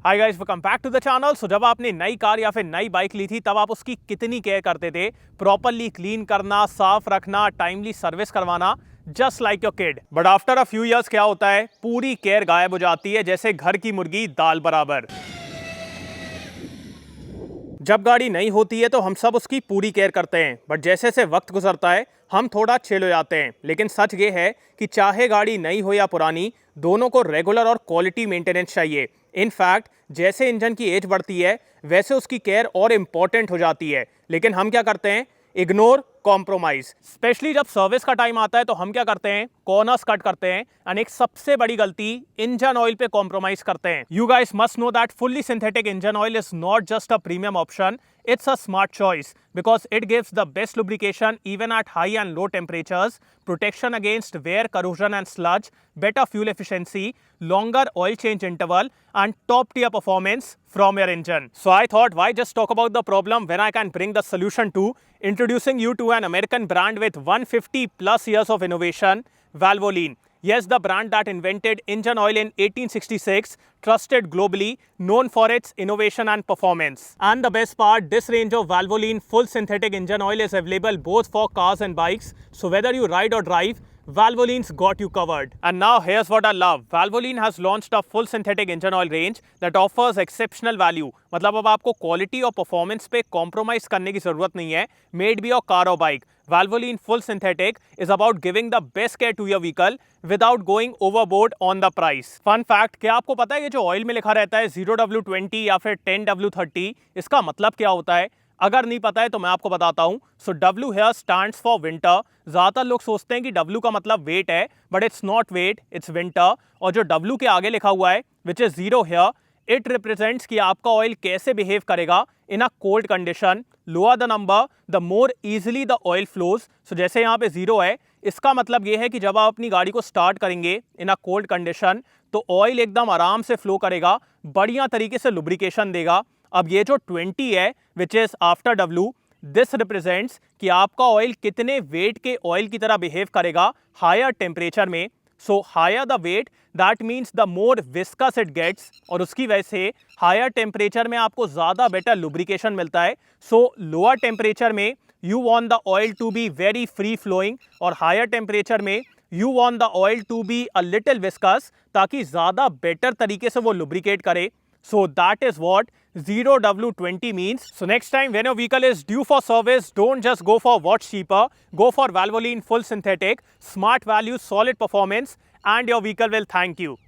Hi guys, welcome back to the channel. So जब आपने नई कार या फिर नई बाइक ली थी तब आप उसकी कितनी केयर करते थे? प्रॉपरली क्लीन करना, साफ रखना, टाइमली सर्विस करवाना, just like your kid. But after a few years क्या होता है? पूरी केयर गायब हो जाती है, जैसे घर की मुर्गी दाल बराबर। जब गाड़ी नई होती है तो हम सब उसकी पूरी केयर करते हैं, बट जैसे जैसे वक्त गुजरता है हम थोड़ा चिल हो जाते हैं। लेकिन सच ये है कि चाहे गाड़ी नई हो या पुरानी, दोनों को रेगुलर और क्वालिटी मेंटेनेंस चाहिए। इनफैक्ट जैसे इंजन की एज बढ़ती है वैसे उसकी केयर और इंपॉर्टेंट हो जाती है। लेकिन हम क्या करते हैं? Ignore, compromise. स्पेशली जब सर्विस का टाइम आता है तो हम क्या करते हैं? कॉर्नर्स कट करते हैं एंड एक सबसे बड़ी गलती, इंजन ऑयल पे कॉम्प्रोमाइज करते हैं। You guys must know that fully synthetic engine oil is not just a premium option, it's a smart choice because it gives the best lubrication even at high and low temperatures, protection against wear, corrosion and sludge, better fuel efficiency, longer oil change interval and top tier performance from your engine. So I thought, why just talk about the problem when I can bring the solution to? Introducing you to an American brand with 150 plus years of innovation, Valvoline. Yes, the brand that invented engine oil in 1866, trusted globally, known for its innovation and performance. And the best part, this range of Valvoline full synthetic engine oil is available both for cars and bikes. So whether you ride or drive, Valvoline's got you covered. And now here's what I love. Valvoline has launched a full synthetic engine oil range that offers exceptional value. मतलब अब आपको quality और performance पे compromise करने की जरूरत नहीं है, मेड बी योर कार और bike. Valvoline Full Synthetic is about giving the best care to your vehicle without going overboard on the price. Fun fact, क्या आपको पता है ये जो ऑयल में लिखा रहता है 0W20 या फिर 10W30, इसका मतलब क्या होता है? अगर नहीं पता है तो मैं आपको बताता हूं। सो W here stands for winter। ज्यादातर लोग सोचते हैं कि W का मतलब वेट है, but it's not weight, it's winter. और जो W के आगे लिखा हुआ है which is 0 here, it represents कि आपका ऑयल कैसे बिहेव करेगा in a cold condition. Lower the number the more easily the oil flows. So जैसे यहाँ पे 0 है, इसका मतलब ये है कि जब आप अपनी गाड़ी को स्टार्ट करेंगे इन अ कोल्ड कंडीशन तो ऑयल एकदम आराम से फ्लो करेगा, बढ़िया तरीके से लुब्रिकेशन देगा। अब ये जो 20 है which is after W, this represents कि आपका ऑयल कितने वेट के ऑयल की तरह बिहेव करेगा हायर टेम्परेचर में। So higher the weight, that means the more viscous it gets, और उसकी वजह से हायर टेम्परेचर में आपको ज्यादा बेटर लुब्रिकेशन मिलता है। सो लोअर टेम्परेचर में you want the oil to be very free flowing, और हायर टेम्परेचर में you want the oil to be a little viscous, ताकि ज्यादा बेटर तरीके से वो लुब्रिकेट करे। So that is what 0W20 means. So next time when your vehicle is due for service, don't just go for what's cheaper. Go for Valvoline Full Synthetic, smart value, solid performance, and your vehicle will thank you.